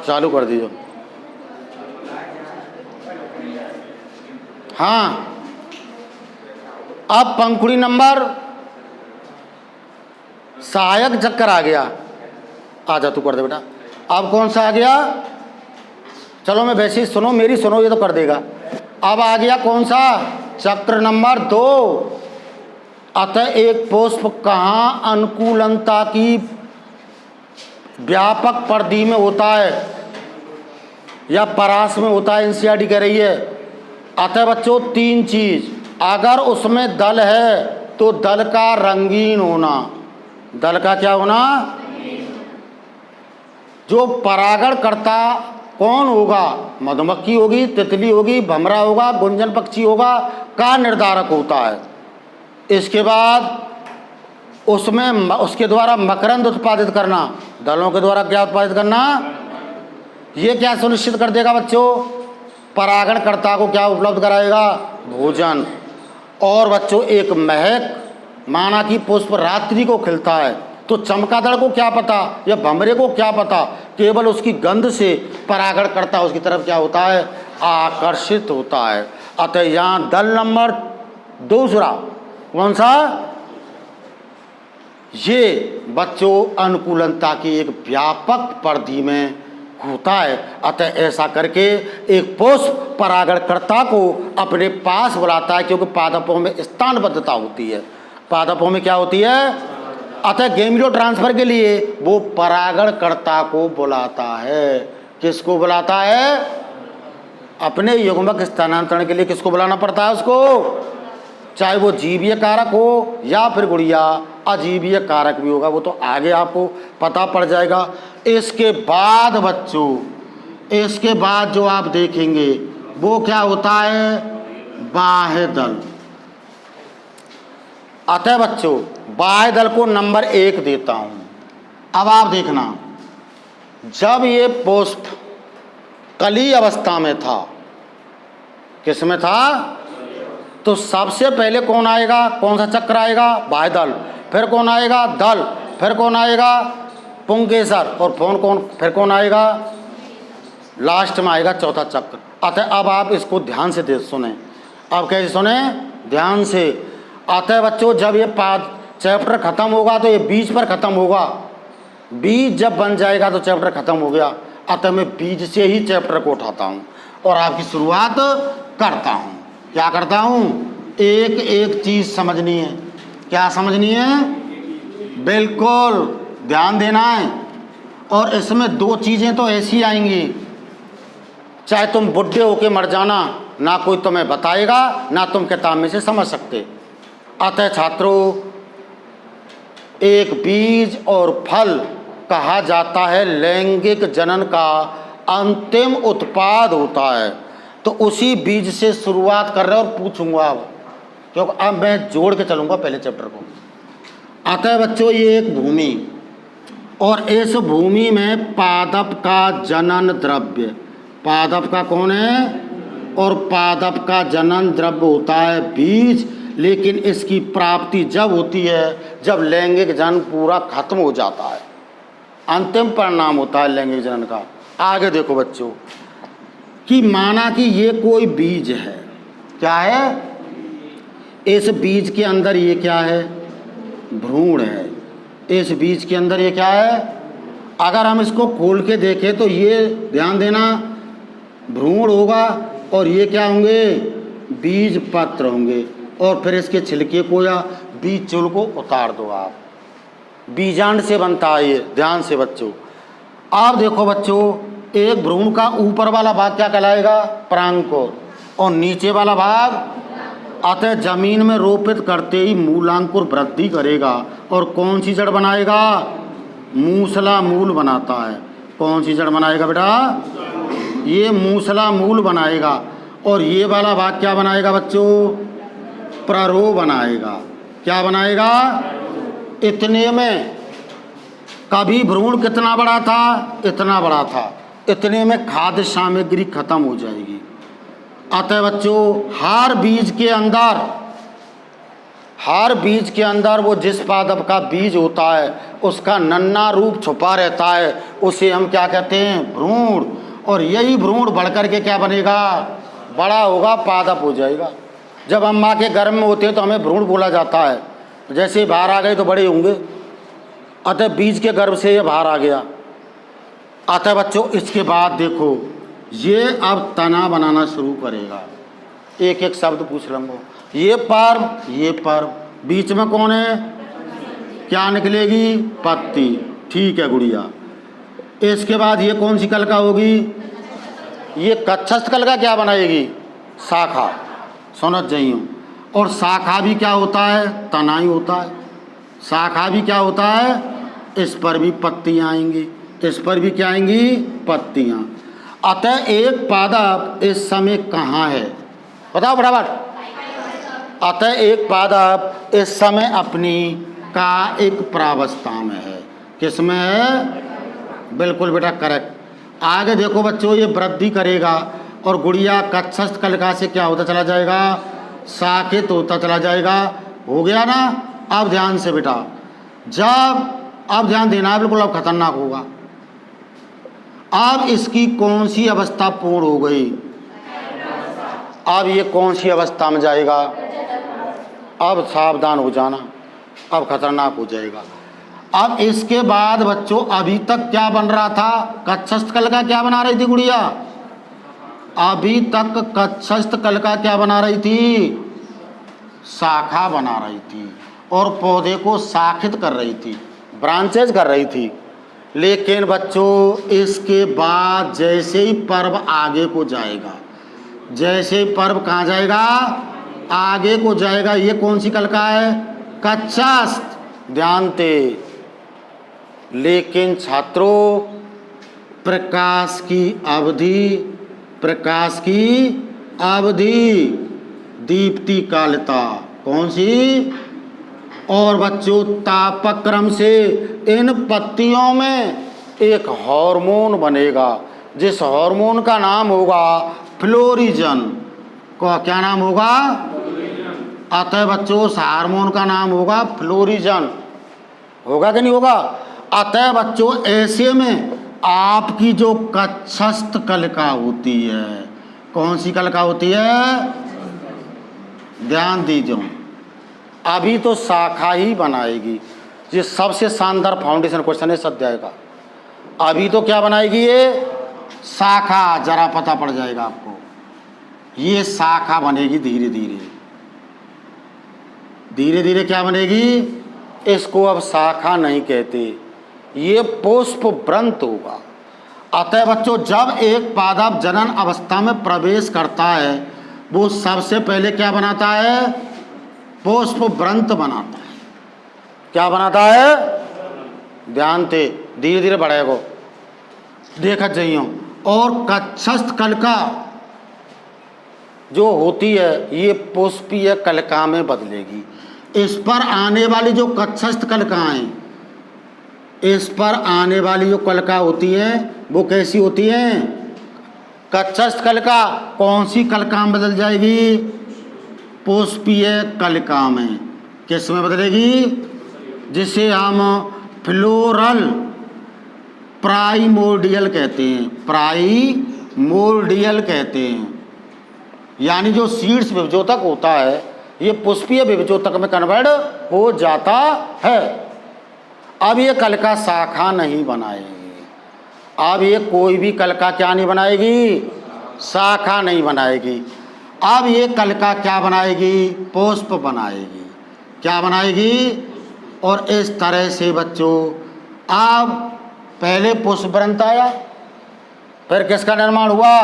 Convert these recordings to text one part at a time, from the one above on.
चालू कर दीजिए। हाँ, अब पंखुड़ी नंबर सहायक चक्कर आ गया। आजा तू कर दे बेटा। अब कौन सा आ गया? चलो मैं वैसे ही सुनो, मेरी सुनो, ये तो कर देगा। अब आ गया कौन सा? चक्र नंबर 2। अतः एक पुष्प कहाँ अनुकूलता की व्यापक परिधि में होता है या परास में होता है? एनसीईआरटी कह रही है। अतः बच्चों 3 चीज, अगर उसमें दल है तो दल का रंगीन होना। दल का क्या होना? जो परागण करता कौन होगा? मधुमक्खी होगी, तितली होगी, भमरा होगा, गुंजन पक्षी होगा, का निर्धारक होता है। इसके बाद उसमें उसके द्वारा मकरंद उत्पादित करना। दलों के द्वारा क्या उत्पादित करना? ये क्या सुनिश्चित कर देगा बच्चों? परागणकर्ता को क्या उपलब्ध कराएगा? भोजन। और बच्चों एक महक, माना कि पुष्प रात्रि को खिलता है तो चमगादड़ को क्या पता या भंवरे को क्या पता, केवल उसकी गंध से परागणकर्ता उसकी तरफ क्या होता है? आकर्षित होता है। अतः यहाँ दल नंबर 2 कौन सा? ये बच्चों अनुकूलता की एक व्यापक परिधि में होता है। अतः ऐसा करके एक पुष्प परागणकर्ता को अपने पास बुलाता है, क्योंकि पादपों में स्थानबद्धता होती है। पादपों में क्या होती है? अतः गैमीडो ट्रांसफर के लिए वो परागणकर्ता को बुलाता है। किसको बुलाता है? अपने युग्मक स्थानांतरण के लिए किसको बुलाना पड़ता है उसको? चाहे वो जीवीय कारक हो या फिर गुड़िया अजीवीय कारक भी होगा, वो तो आगे आपको पता पड़ जाएगा। इसके बाद बच्चों, इसके बाद जो आप देखेंगे वो क्या होता है? बाह्य दल। अतः बच्चों बाह्य दल को नंबर 1 देता हूं। अब आप देखना, जब ये पुष्प कली अवस्था में था, किस में था? तो सबसे पहले कौन आएगा? कौन सा चक्र आएगा? बाह्य दल। फिर कौन आएगा? दल। फिर कौन आएगा? पुंकेसर। और फिर कौन आएगा? लास्ट में आएगा चौथा चक्र। अतः अब आप इसको ध्यान से सुने। अब कैसे सुने? ध्यान से। अतः बच्चों जब ये चैप्टर खत्म होगा तो ये बीज पर खत्म होगा। बीज जब बन जाएगा तो चैप्टर खत्म हो गया। अतः मैं बीज से ही चैप्टर को उठाता हूँ और आपकी शुरुआत करता हूँ। क्या करता हूँ? एक एक चीज समझनी है। क्या समझनी है? बिल्कुल ध्यान देना है। और इसमें 2 चीजें तो ऐसी आएंगी, चाहे तुम बुढ़े होके मर जाना, ना कोई तुम्हें बताएगा, ना तुम किताब में से समझ सकते। अतः छात्रों, एक बीज और फल कहा जाता है लैंगिक जनन का अंतिम उत्पाद होता है। तो उसी बीज से शुरुआत कर रहे हैं और पूछूंगा अब, क्योंकि अब मैं जोड़ के चलूंगा पहले चैप्टर को। अतः बच्चों ये एक भूमि, और इस भूमि में पादप का जनन द्रव्य, पादप का कौन है? और पादप का जनन द्रव्य होता है बीज। लेकिन इसकी प्राप्ति जब होती है जब लैंगिक जनन पूरा खत्म हो जाता है। अंतिम परिणाम होता है लैंगिक जनन का। आगे देखो बच्चों कि माना कि ये कोई बीज है, क्या है? इस बीज के अंदर ये क्या है? भ्रूण है। इस बीज के अंदर ये क्या है? अगर हम इसको खोल के देखें तो ये ध्यान देना भ्रूण होगा और ये क्या होंगे? बीज पत्र होंगे। और फिर इसके छिलके को या बीज चूल को उतार दो आप। बीजांड से बनता है ये, ध्यान से बच्चों। आप देखो बच्चों, एक भ्रूण का ऊपर वाला भाग क्या कहलाएगा? परांकुर। और नीचे वाला भाग? अतः जमीन में रोपित करते ही मूलांकुर वृद्धि करेगा और कौन सी जड़ बनाएगा? मूसला मूल बनाता है। कौन सी जड़ बनाएगा बेटा? ये मूसला मूल बनाएगा। और ये वाला भाग क्या बनाएगा बच्चों? प्ररो बनाएगा। क्या बनाएगा? इतने में कभी भ्रूण कितना बड़ा था? इतना बड़ा था। इतने में खाद्य सामग्री खत्म हो जाएगी। अतः बच्चों हर बीज के अंदर वो जिस पादप का बीज होता है उसका नन्हा रूप छुपा रहता है, उसे हम क्या कहते हैं? भ्रूण। और यही भ्रूण बढ़ करके क्या बनेगा? बड़ा होगा, पादप हो जाएगा। जब हम माँ के गर्भ में होते हैं तो हमें भ्रूण बोला जाता है, जैसे बाहर आ गए तो बड़े होंगे। अतः बीज के गर्भ से ये बाहर आ गया। अतः बच्चों इसके बाद देखो ये अब तना बनाना शुरू करेगा। एक एक शब्द पूछ लूँगा। ये पर्व, बीच में कौन है? क्या निकलेगी? पत्ती। ठीक है गुड़िया। इसके बाद ये कौन सी कलिका होगी? ये कच्छस्थ कलिका क्या बनाएगी? शाखा। समझ जाइए। और शाखा भी क्या होता है? तना ही होता है। शाखा भी क्या होता है? इस पर भी पत्तियाँ आएंगी, इस पर भी क्या आएंगी? पत्तियाँ। अतः एक पादप इस समय कहाँ है? बताओ फटाफट। अतः एक पादप इस समय अपनी कायिक प्रावस्था में है। किस में है? बिल्कुल बेटा करेक्ट। आगे देखो बच्चों ये वृद्धि करेगा और गुड़िया कच्छस्थ कलिका से क्या होता चला जाएगा? शाखित होता चला जाएगा। हो गया ना? अब ध्यान से बेटा, अब ध्यान देना है, बिल्कुल अब खतरनाक होगा। अब इसकी कौन सी अवस्था पूर्ण हो गई? अब ये कौन सी अवस्था में जाएगा? अब सावधान हो जाना, अब खतरनाक हो जाएगा। अब इसके बाद बच्चों अभी तक क्या बन रहा था? कच्छस्थ कलिका क्या बना रही थी गुड़िया? अभी तक कच्छस्थ कलिका क्या बना रही थी? शाखा बना रही थी और पौधे को शाखित कर रही थी, ब्रांचेज कर रही थी। लेकिन बच्चों इसके बाद जैसे ही पर्व आगे को जाएगा, जैसे ही पर्व कहाँ जाएगा? आगे को जाएगा। ये कौन सी कलिका है? कच्छस्थ। ध्यान दे। लेकिन छात्रों प्रकाश की अवधि दीप्ति कालिता कौन सी? और बच्चों तापक्रम से इन पत्तियों में एक हार्मोन बनेगा, जिस हार्मोन का नाम होगा फ्लोरिजन। को क्या नाम होगा? अतः बच्चों उस हार्मोन का नाम होगा फ्लोरिजन। होगा कि नहीं होगा? अतः बच्चों ऐसे में आपकी जो कच्छस्थ कलिका होती है, कौन सी कलिका होती है? ध्यान दीजिए। अभी तो शाखा ही बनाएगी। ये सबसे शानदार फाउंडेशन क्वेश्चन है इस अध्याय का। अभी तो क्या बनाएगी? ये शाखा। जरा पता पड़ जाएगा आपको। ये शाखा बनेगी धीरे धीरे क्या बनेगी? इसको अब शाखा नहीं कहते, ये पुष्प वृंत होगा। अतः बच्चों जब एक पादप जनन अवस्था में प्रवेश करता है वो सबसे पहले क्या बनाता है? पुष्प वृंत बनाता है। क्या बनाता है? ध्यान से धीरे धीरे बढ़ेगा, देखा जाइए। और कच्छस्थ कलिका जो होती है ये पुष्पीय कलिका में बदलेगी। इस पर आने वाली जो कच्छस्थ कलिकाएं, इस पर आने वाली जो कलिका होती है वो कैसी होती है? कच्छस्थ कलिका। कौन सी कलिका में बदल जाएगी? पुष्पीय कलिका में। किस में बदलेगी? जिसे हम फ्लोरल प्राइमोर्डियल कहते हैं। प्राइमोर्डियल कहते हैं। यानी जो सीड्स विभजोतक होता है ये पुष्पीय विभजोतक में कन्वर्ट हो जाता है। अब ये कलिका शाखा नहीं बनाएगी। अब ये कोई भी कलिका क्या नहीं बनाएगी? शाखा नहीं बनाएगी। अब ये कलिका क्या बनाएगी? पुष्प बनाएगी। क्या बनाएगी? और इस तरह से बच्चों अब पहले पुष्प वृंत आया, फिर किसका निर्माण हुआ?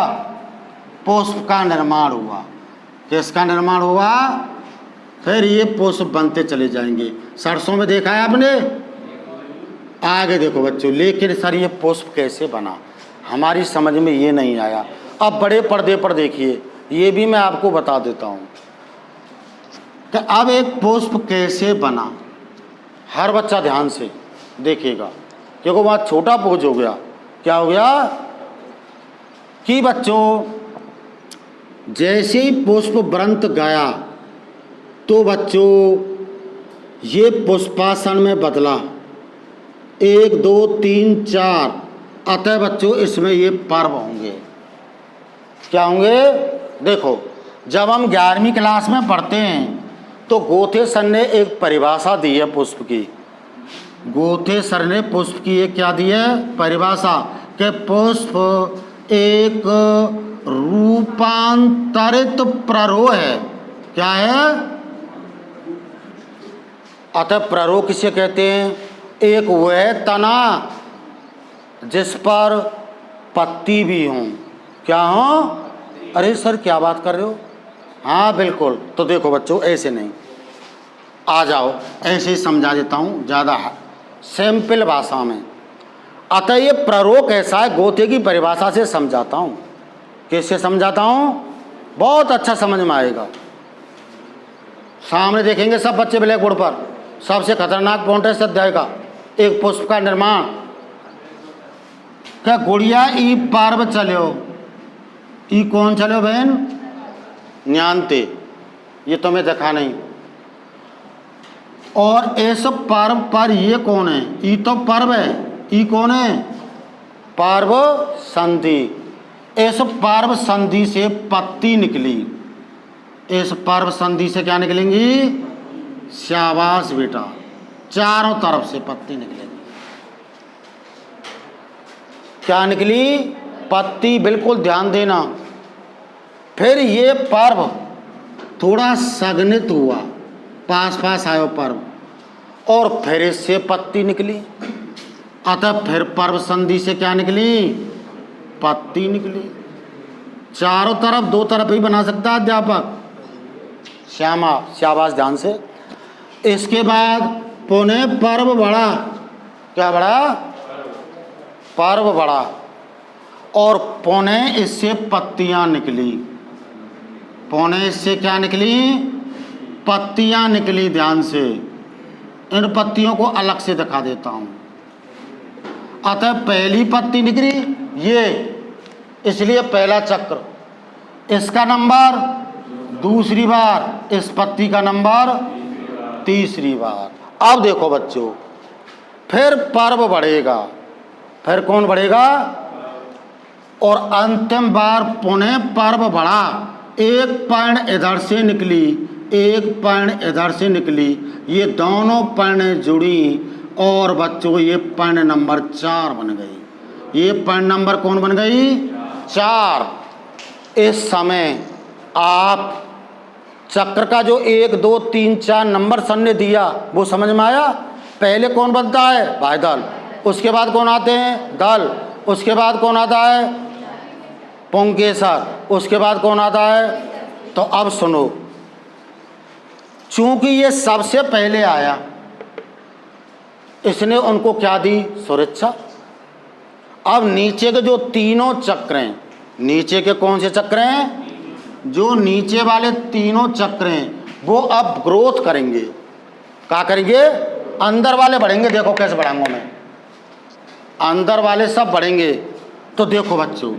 पुष्प का निर्माण हुआ। किसका निर्माण हुआ? फिर ये पुष्प बनते चले जाएंगे। सरसों में देखा है आपने? आगे देखो बच्चों। लेकिन सर ये पुष्प कैसे बना? हमारी समझ में ये नहीं आया। अब बड़े पर्दे पर देखिए, ये भी मैं आपको बता देता हूँ कि अब एक पुष्प कैसे बना। हर बच्चा ध्यान से देखिएगा क्योंकि वहाँ छोटा बोझ हो गया। क्या हो गया कि बच्चों जैसे ही पुष्प व्रंत गया तो बच्चों ये पुष्पासन में बदला, 1 2 3 4। अतः बच्चों इसमें ये पर्व होंगे। क्या होंगे? देखो, जब हम 11वीं क्लास में पढ़ते हैं तो गोथे सर ने एक परिभाषा दी है पुष्प की। गोथे सर ने पुष्प की एक क्या दी है? परिभाषा कि पुष्प एक रूपांतरित प्ररोह है। क्या है? अतः प्ररोह किसे कहते हैं? एक वह तना जिस पर पत्ती भी हों। क्या हो? अरे सर क्या बात कर रहे हो? हाँ बिल्कुल। तो देखो बच्चों, ऐसे नहीं, आ जाओ ऐसे ही समझा देता हूँ ज़्यादा सिंपल भाषा में। अतः ये प्ररोह कैसा है गोथे की परिभाषा से समझाता हूँ। कैसे समझाता हूँ? बहुत अच्छा समझ में आएगा। सामने देखेंगे सब बच्चे ब्लैक बोर्ड पर। सबसे खतरनाक पॉइंट है इस अध्याय का, एक पुष्प का निर्माण। क्या गुड़िया ई पर्व चलो, ई कौन चलो बहन? न्यांते, ये तुम्हें देखा नहीं। और इस पर्व पर ये कौन है? ई तो पर्व है, ई कौन है? पर्व संधि। इस पर्व संधि से पत्ती निकली। इस पर्व संधि से क्या निकलेंगी? शाबाश बेटा, चारों तरफ से पत्ती निकलेगी। क्या निकली? पत्ती। बिल्कुल ध्यान देना। फिर ये पर्व थोड़ा सघनित हुआ, पास पास आयो पर्व, और फिर इससे पत्ती निकली। अतः फिर पर्व संधि से क्या निकली? पत्ती निकली। चारों तरफ, दो तरफ ही बना सकता है अध्यापक। श्यामा, शाबाश, ध्यान से। इसके बाद पुनः पर्व बढ़ा। क्या बढ़ा? पर्व बढ़ा, और पुनः इससे पत्तियां निकली। पुनः इससे क्या निकली? पत्तियां निकली। ध्यान से, इन पत्तियों को अलग से दिखा देता हूं। अतः पहली पत्ती निकली ये, इसलिए पहला चक्र। इसका नंबर दूसरी बार, इस पत्ती का नंबर तीसरी बार। अब देखो बच्चों, फिर पर्व बढ़ेगा। फिर कौन बढ़ेगा? और अंतिम बार पुनः पर्व बढ़ा। एक पर्ण इधर से निकली, एक पर्ण इधर से निकली, ये दोनों पर्ण जुड़ी, और बच्चों ये पर्ण नंबर 4 बन गई। ये पर्ण नंबर कौन बन गई? 4। इस समय आप चक्र का जो 1 2 3 4 नंबर सर ने दिया वो समझ में आया? पहले कौन बनता है? भाई दल। उसके बाद कौन आते हैं? दल। उसके बाद कौन आता है? पुंकेसर। उसके बाद कौन आता है? तो अब सुनो, चूंकि ये सबसे पहले आया, इसने उनको क्या दी? सुरक्षा। अब नीचे के जो तीनों चक्र हैं, नीचे के कौन से चक्र हैं? जो नीचे वाले तीनों चक्र हैं वो अब ग्रोथ करेंगे। क्या करेंगे? अंदर वाले बढ़ेंगे। देखो कैसे बढ़ाऊंगा मैं, अंदर वाले सब बढ़ेंगे। तो देखो बच्चों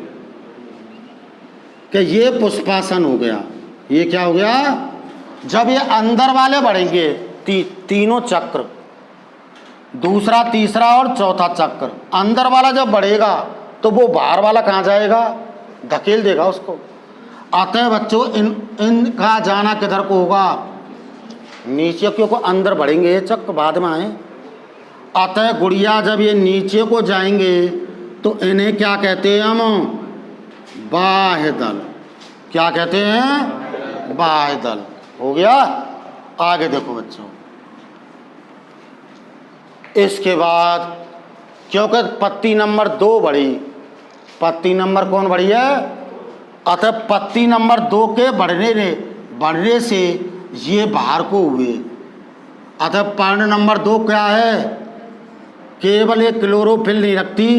कि ये पुष्पासन हो गया। ये क्या हो गया? जब ये अंदर वाले बढ़ेंगे, तीनों चक्र, दूसरा, तीसरा और चौथा चक्र, अंदर वाला जब बढ़ेगा तो वो बाहर वाला कहाँ जाएगा? धकेल देगा उसको। अतः बच्चों इनका जाना किधर को होगा? नीचे, क्योंकि अंदर बढ़ेंगे ये चक्र, बाद में आए। अतः गुड़िया जब ये नीचे को जाएंगे तो इन्हें क्या कहते हैं हम? बाह्य दल। क्या कहते हैं? बाह्य दल। हो गया। आगे देखो बच्चों, इसके बाद क्योंकि पत्ती नंबर 2 बढ़ी, पत्ती नंबर कौन बढ़ी है? अतः पत्ती नंबर 2 के बढ़ने से ये बाहर को हुए। अतः पर्ण नंबर 2 क्या है? केवल एक क्लोरोफिल नहीं रखती,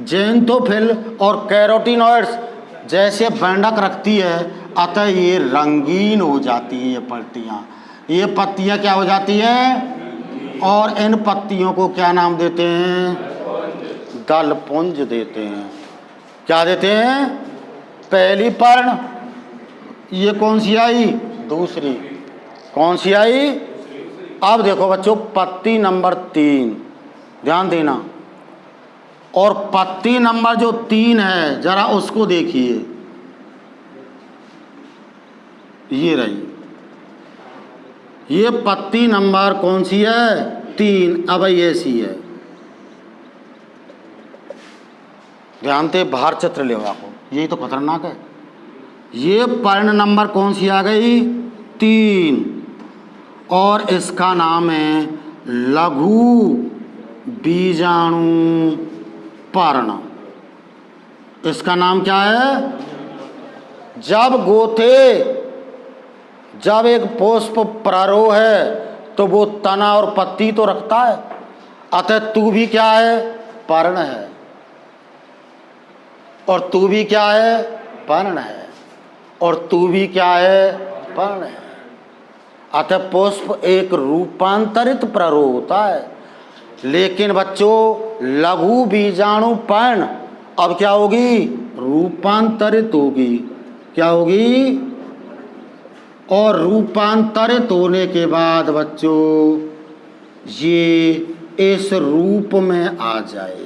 जेंथोफिल और कैरोटीनॉइड्स जैसे बैंडक रखती है। अतः ये रंगीन हो जाती है। ये पत्तियाँ, ये पत्तियाँ क्या हो जाती है? और इन पत्तियों को क्या नाम देते हैं? दलपुंज देते हैं। क्या देते हैं? पहली पर्ण ये कौन सी आई? दूसरी। कौन सी आई? अब देखो बच्चों, पत्ती नंबर 3 ध्यान देना, और पत्ती नंबर जो 3 है जरा उसको देखिए, ये रही, ये पत्ती नंबर कौन सी है? 3। अब ऐसी है, ध्यान से बाहर चित्र ले आओ, यही तो खतरनाक है। ये पर्ण नंबर कौन सी आ गई? 3, और इसका नाम है लघु बीजाणु पर्ण। इसका नाम क्या है? जब एक पुष्प प्रारोह है तो वो तना और पत्ती तो रखता है, अतः तू भी क्या है? पर्ण है। और तू भी क्या है? पर्ण है। और तू भी क्या है? पर्ण है। अतः पुष्प एक रूपांतरित प्रारोह होता है। लेकिन बच्चों, लघु बीजाणु पर्ण अब क्या होगी? रूपांतरित होगी। क्या होगी? और रूपांतरित होने के बाद बच्चों ये इस रूप में आ जाएगी।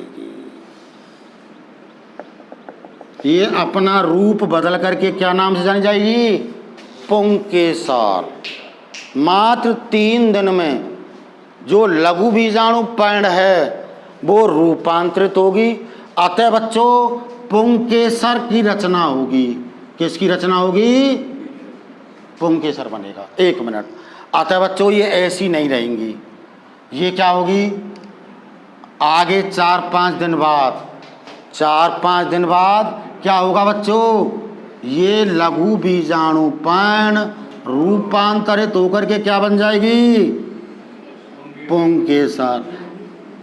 ये अपना रूप बदल करके क्या नाम से जानी जाएगी? पुंकेसर। मात्र 3 दिन में जो लघु बीजाणु पर्ण है वो रूपांतरित होगी। अतः बच्चों पुंकेसर की रचना होगी। किसकी रचना होगी? पुंकेसर बनेगा। 1 मिनट। अतः बच्चों ये ऐसी नहीं रहेंगी, ये क्या होगी? आगे 4-5 दिन बाद, 4-5 दिन बाद क्या होगा बच्चों? ये लघु बीजाणु पर्ण रूपांतरित होकर के क्या बन जाएगी? पुंकेसर।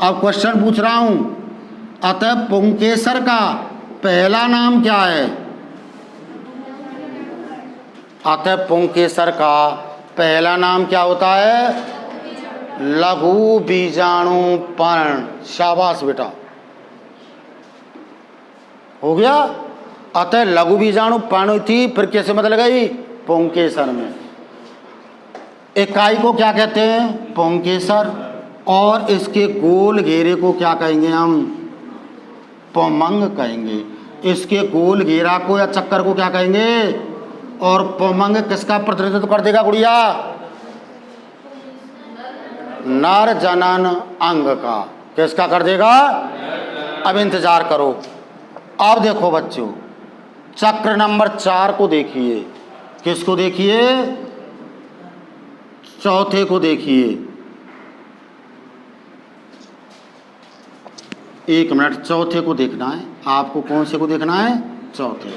अब क्वेश्चन पूछ रहा हूं, अतः पुंकेसर का पहला नाम क्या है? अतः पुंकेसर का पहला नाम क्या होता है? लघु बीजाणु पर्ण। शाबाश बेटा, हो गया। अतः लघु बीजाणु पर्ण थी, फिर कैसे बदल गई? पुंकेसर में। इकाई को क्या कहते हैं? पुंकेसर। और इसके गोल घेरे को क्या कहेंगे हम? पुमंग कहेंगे। इसके गोल घेरा को या चक्कर को क्या कहेंगे? और पुमंग किसका प्रतिनिधित्व कर देगा गुड़िया? नर जनन अंग का। किसका कर देगा? अब इंतजार करो। अब देखो बच्चों, चक्र नंबर 4 को देखिए। किसको देखिए? चौथे को देखिए। 1 मिनट, चौथे को देखना है आपको। कौन से को देखना है? चौथे।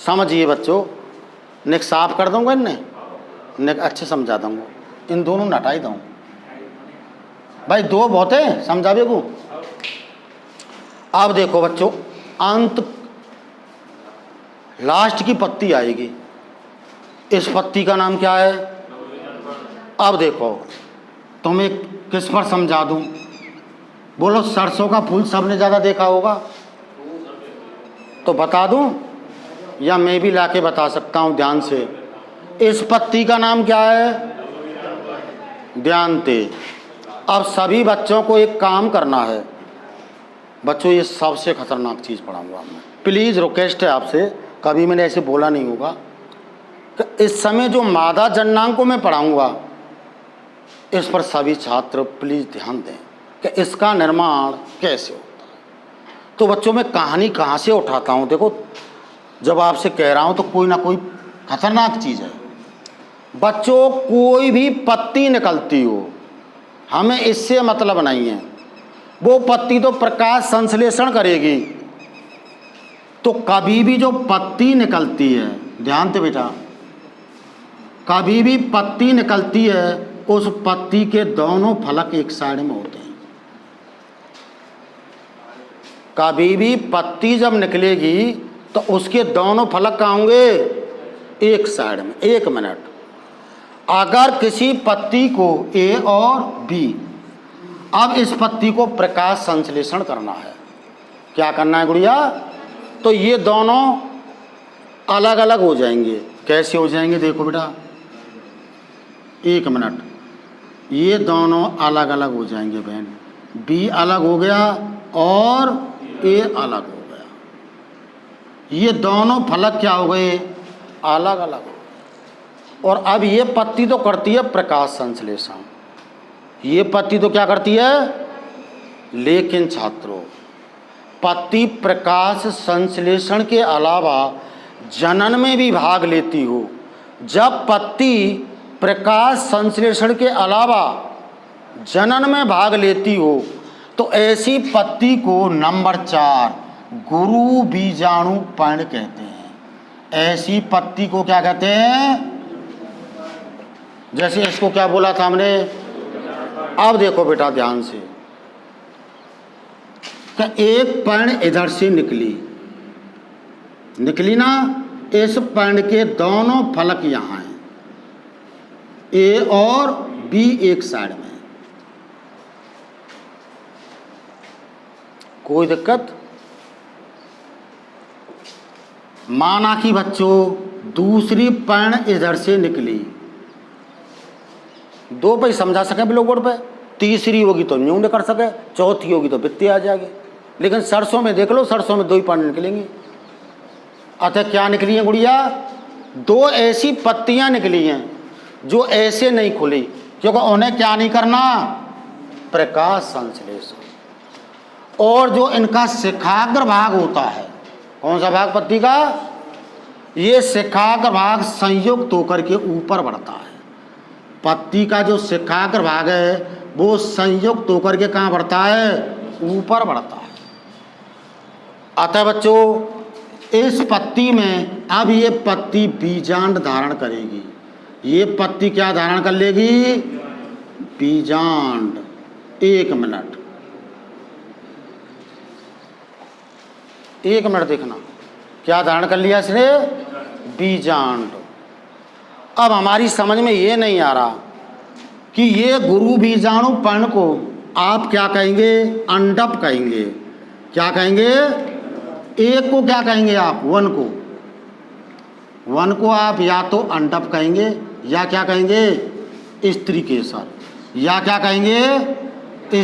समझिए बच्चों, निक साफ कर दूंगा, इन्हें निक अच्छे समझा दूंगा। इन दोनों ने हटाई दूँ भाई, 2 बहुत है समझावे को। अब देखो बच्चों, अंत लास्ट की पत्ती आएगी। इस पत्ती का नाम क्या है? अब देखो, तुम्हें किस पर समझा दूं? बोलो, सरसों का फूल सबने ज़्यादा देखा होगा, तो बता दूं या मैं भी लाके बता सकता हूं ध्यान से। इस पत्ती का नाम क्या है? ध्यान से। अब सभी बच्चों को एक काम करना है बच्चों, ये सबसे खतरनाक चीज़ पढ़ाऊंगा मैं। प्लीज़ रिक्वेस्ट है आपसे, कभी मैंने ऐसे बोला नहीं होगा कि इस समय जो मादा जननांग को मैं पढ़ाऊंगा इस पर सभी छात्र प्लीज़ ध्यान दें कि इसका निर्माण कैसे होता है। तो बच्चों, मैं कहानी कहाँ से उठाता हूँ? देखो, जब आपसे कह रहा हूँ तो कोई ना कोई खतरनाक चीज़ है। बच्चों, कोई भी पत्ती निकलती हो, हमें इससे मतलब नहीं है। वो पत्ती तो प्रकाश संश्लेषण करेगी। तो कभी भी जो पत्ती निकलती है, ध्यान से बेटा, कभी भी पत्ती निकलती है, उस पत्ती के दोनों फलक एक साइड में होते हैं। कभी भी पत्ती जब निकलेगी तो उसके दोनों फलक कहाँ होंगे? एक साइड में। 1 मिनट। अगर किसी पत्ती को ए और बी, अब इस पत्ती को प्रकाश संश्लेषण करना है। क्या करना है गुड़िया? तो ये दोनों अलग अलग हो जाएंगे। कैसे हो जाएंगे देखो बेटा, 1 मिनट, ये दोनों अलग अलग हो जाएंगे बहन। बी अलग हो गया और ए अलग हो गया। ये दोनों फलक क्या हो गए, अलग अलग हो गए। और अब ये पत्ती तो करती है प्रकाश संश्लेषण, ये पत्ती तो क्या करती है, लेकिन छात्रों पत्ती प्रकाश संश्लेषण के अलावा जनन में भी भाग लेती हो। जब पत्ती प्रकाश संश्लेषण के अलावा जनन में भाग लेती हो तो ऐसी पत्ती को नंबर 4 गुरु बीजाणु पर्ण कहते हैं। ऐसी पत्ती को क्या कहते हैं, जैसे इसको क्या बोला था हमने। अब देखो बेटा ध्यान से, कि एक पर्ण इधर से निकली ना, इस पर्ण के दोनों फलक यहाँ हैं, ए और बी एक साइड में। कोई दिक्कत? माना कि बच्चों दूसरी पर्ण इधर से निकली, 2 पे समझा सके लोग बोर्ड पे, तीसरी होगी तो न्यू कर सके, चौथी होगी तो वित्तीय आ जाएगी। लेकिन सरसों में देख लो, सरसों में 2 ही पर्ण निकलेंगी। अतः क्या निकली है गुड़िया, 2 ऐसी पत्तियां निकली हैं जो ऐसे नहीं खुली, क्योंकि उन्हें क्या नहीं करना, प्रकाश संश्लेषण। और जो इनका शिखाग्र भाग होता है, कौन सा भाग पत्ती का, ये शिखाग्र भाग संयुक्त होकर के ऊपर बढ़ता है। पत्ती का जो शिखाग्र भाग है वो संयुक्त होकर के कहाँ बढ़ता है, ऊपर बढ़ता है। अतः बच्चों इस पत्ती में अब ये पत्ती बीजांड धारण करेगी। ये पत्ती क्या धारण कर लेगी, बीजांड। 1 मिनट, 1 मिनट देखना, क्या धारण कर लिया इसने, बीजांड। अब हमारी समझ में ये नहीं आ रहा कि ये गुरु बीजाणु पर्ण को आप क्या कहेंगे, अंडप कहेंगे। क्या कहेंगे, एक को क्या कहेंगे आप, वन को आप या तो अंडप कहेंगे या क्या कहेंगे, स्त्री केसर, या क्या कहेंगे,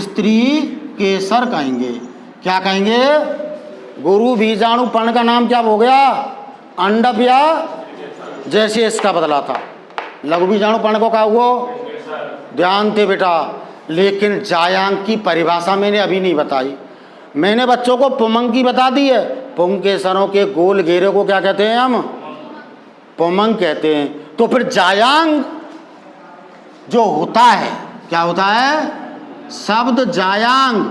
स्त्री केसर कहेंगे। क्या कहेंगे, गुरु बीजाणु पर्ण का नाम क्या हो गया, अंडप, या जैसे इसका बदला था लघु बीजाणु पर्ण को क्या हुआ, ध्यान दे बेटा। लेकिन जायांग की परिभाषा मैंने अभी नहीं बताई, मैंने बच्चों को पुमंग की बता दी है। पुंकेसरों के गोल घेरे को क्या कहते हैं हम, पुमंग कहते हैं। तो फिर जायांग जो होता है, क्या होता है, शब्द जायांग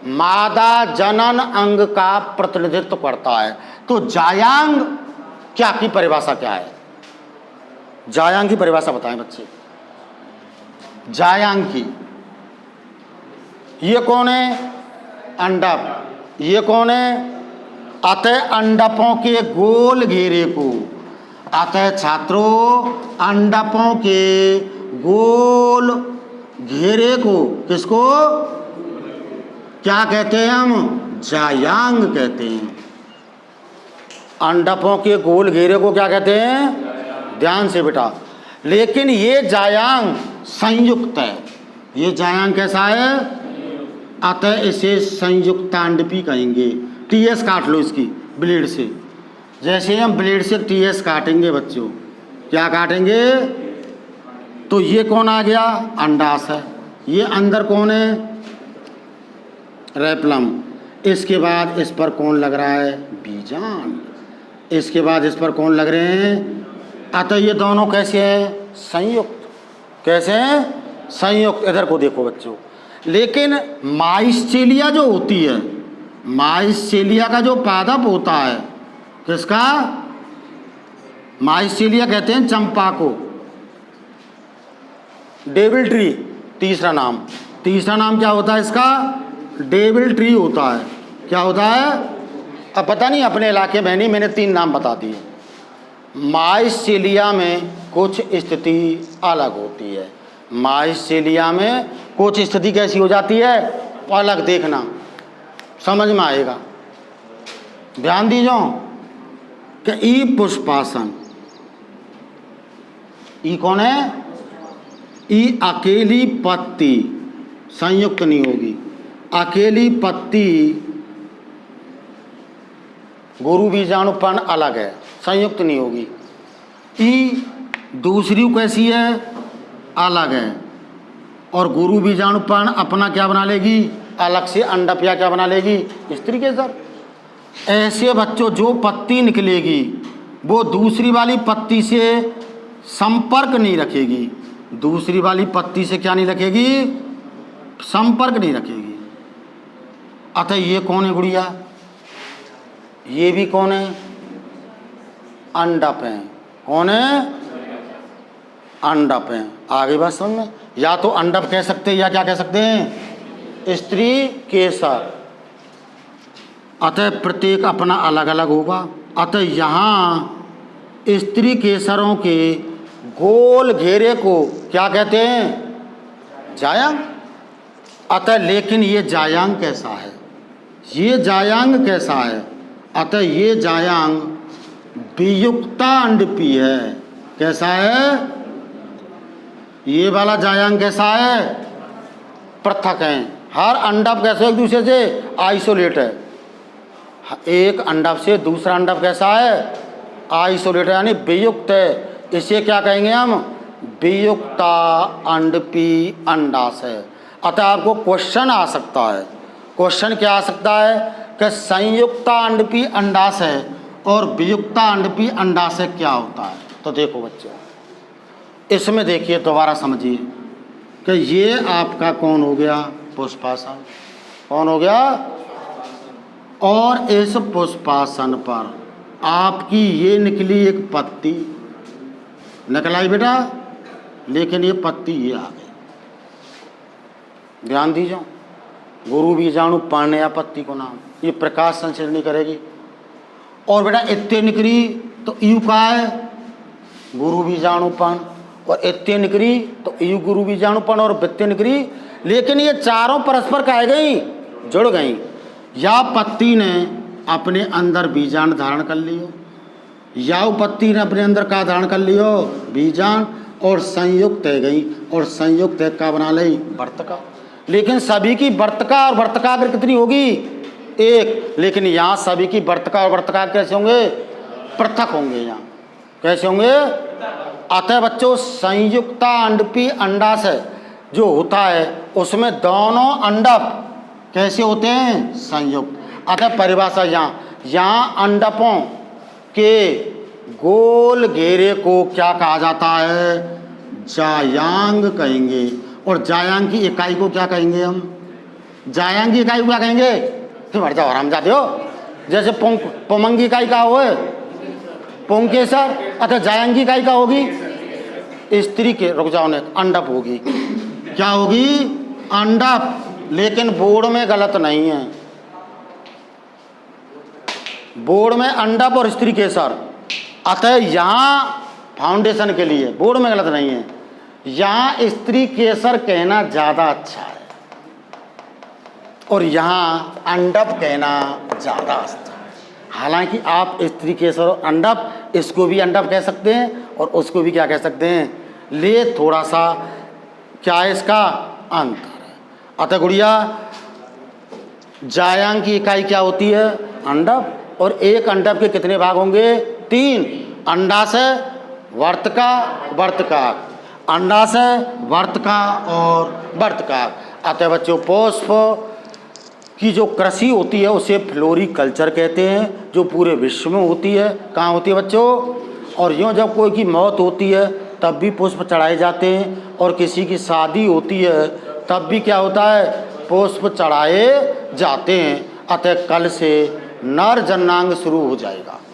मादा जनन अंग का प्रतिनिधित्व करता है। तो जायांग क्या की परिभाषा क्या है, जायांग की परिभाषा बताएं बच्चे। जायांग की, ये कौन है, अंडप, ये कौन है, अतः अंडपों के गोल घेरे को, अतः छात्रों अंडपों के गोल घेरे को किसको क्या कहते हैं हम, जायांग कहते हैं। अंडपों के गोल घेरे को क्या कहते हैं, ध्यान से बेटा। लेकिन ये जायांग संयुक्त है, ये जायांग कैसा है, अतः इसे संयुक्तांडपी कहेंगे। टीएस काट लो इसकी ब्लेड से, जैसे हम ब्लेड से टीएस काटेंगे बच्चों, क्या काटेंगे, तो ये कौन आ गया, अंडाशय। ये अंदर कौन है, रेपलम। इसके बाद इस पर कौन लग रहा है, बीजांड। इसके बाद इस पर कौन लग रहे हैं, अतः ये दोनों कैसे हैं, संयुक्त। कैसे हैं, संयुक्त। इधर को देखो बच्चों। लेकिन माइस्चेलिया जो होती है, माइस्चेलिया का जो पादप होता है, किसका, माइस्चेलिया कहते हैं चंपा को। डेविल ट्री तीसरा नाम क्या होता है इसका, डेविल ट्री होता है। क्या होता है, अब पता नहीं अपने इलाके में नहीं, मैंने 3 नाम बता दिए। माइस्चेलिया में कुछ स्थिति अलग होती है, माइस्चेलिया में कुछ स्थिति कैसी हो जाती है, अलग। देखना समझ में आएगा, ध्यान दीजिए। कि ई पुष्पासन, ई कौन है? ई अकेली पत्ती, संयुक्त नहीं होगी, अकेली पत्ती, गुरु बीजाणु पर्ण अलग है, संयुक्त नहीं होगी। ई दूसरी कैसी है? अलग है। और गुरु बीजाणु पर्ण अपना क्या बना लेगी? अलग से अंडप या क्या बना लेगी? स्त्री के सर। ऐसे बच्चों जो पत्ती निकलेगी वो दूसरी वाली पत्ती से संपर्क नहीं रखेगी, दूसरी वाली पत्ती से क्या नहीं रखेगी? संपर्क नहीं रखेगी। अतः ये कौन है गुड़िया? ये भी कौन है? अंडप है। कौन है? अंडप है। आगे बात समझ में? या तो अंडप कह सकते हैं या क्या कह सकते हैं? स्त्री केसर। अतः प्रत्येक अपना अलग अलग होगा। अतः यहाँ स्त्री केसरों के गोल घेरे को क्या कहते हैं? जायांग। अतः लेकिन ये जायांग कैसा है? ये जायांग कैसा है? अतः ये जायांग वियुक्ता अंडपी है। कैसा है? ये वाला जायांग कैसा है? पृथक है। हर अंडप कैसे एक दूसरे से आइसोलेट है। एक अंडप से दूसरा अंडप कैसा है? आइसोलेट है, यानी वियुक्त है। इसे क्या कहेंगे हम? वियुक्ता अंडपी अंडाशय। अतः आपको क्वेश्चन आ सकता है। क्वेश्चन क्या आ सकता है कि संयुक्ता अंडपी अंडाशय और वियुक्ता अंडपी अंडाशय क्या होता है? तो देखो बच्चों, इसमें देखिए, दोबारा समझिए कि ये आपका कौन हो गया? पुष्पासन। कौन हो गया? और इस पुष्पासन पर आपकी ये निकली एक पत्ती, निकलाई बेटा, लेकिन ये पत्ती ये आ गई। ध्यान दीजिए, गुरु बीजाणु पर्ण या पत्ती को नाम, ये प्रकाश संश्लेषण नहीं करेगी। और बेटा इत्ते निकली तो यू का है? गुरु बीजाणु पर्ण। और इत्ते निकली तो यू गुरु बीजाणु पर्ण और वित्ते निकली, लेकिन ये चारों परस्पर कह गई, जुड़ गई। या पत्ती ने अपने अंदर बीजाणु धारण कर लियो, या पत्ती ने अपने अंदर का धारण कर लियो? बीजाणु। और संयुक्त है गई, और संयुक्त है का बना ली? वर्तका। लेकिन सभी की वर्तका और वर्तकाग्र कितनी होगी? एक। लेकिन यहाँ सभी की वर्तका और वर्तकाग्र कैसे होंगे? पृथक होंगे। यहाँ कैसे होंगे? अतः बच्चों संयुक्ता अंडपी अंडाशय जो होता है उसमें दोनों अंडप कैसे होते हैं? संयुक्त। अतः परिभाषा यहाँ अंडपों के गोल घेरे को क्या कहा जाता है? जायांग कहेंगे। और जायांग की इकाई को क्या कहेंगे हम? जायांग की इकाई को क्या कहेंगे? तुम हट जाओ, आराम जाते हो। जैसे पुमंग की इकाई का हो पुंकेसर, अतः जायांग की इकाई का होगी? स्त्री के, रुक जाओ ने, अंडप होगी। क्या होगी? अंडप। लेकिन बोर्ड में गलत नहीं है, बोर्ड में अंडप और स्त्री केसर। अतः यहाँ फाउंडेशन के लिए बोर्ड में गलत नहीं है, यहाँ स्त्री केसर कहना ज़्यादा अच्छा है और यहाँ अंडप कहना ज़्यादा अच्छा है। हालांकि आप स्त्री केसर और अंडप, इसको भी अंडप कह सकते हैं और उसको भी क्या कह सकते हैं, ले थोड़ा सा क्या है इसका अंतर है। अतः गुड़िया जायांग की इकाई क्या होती है? अंडप। और एक अंडप के कितने भाग होंगे? 3। अंडाशय, वर्तका, वर्तकाक। अंडाशय, वर्तका और वर्तकाक। अतः बच्चों पुष्प की जो कृषि होती है उसे फ्लोरिकल्चर कहते हैं, जो पूरे विश्व में होती है। कहाँ होती है बच्चों? और यूँ जब कोई की मौत होती है तब भी पुष्प चढ़ाए जाते हैं, और किसी की शादी होती है तब भी क्या होता है? पुष्प चढ़ाए जाते हैं। अतः कल से नर जन्नांग शुरू हो जाएगा।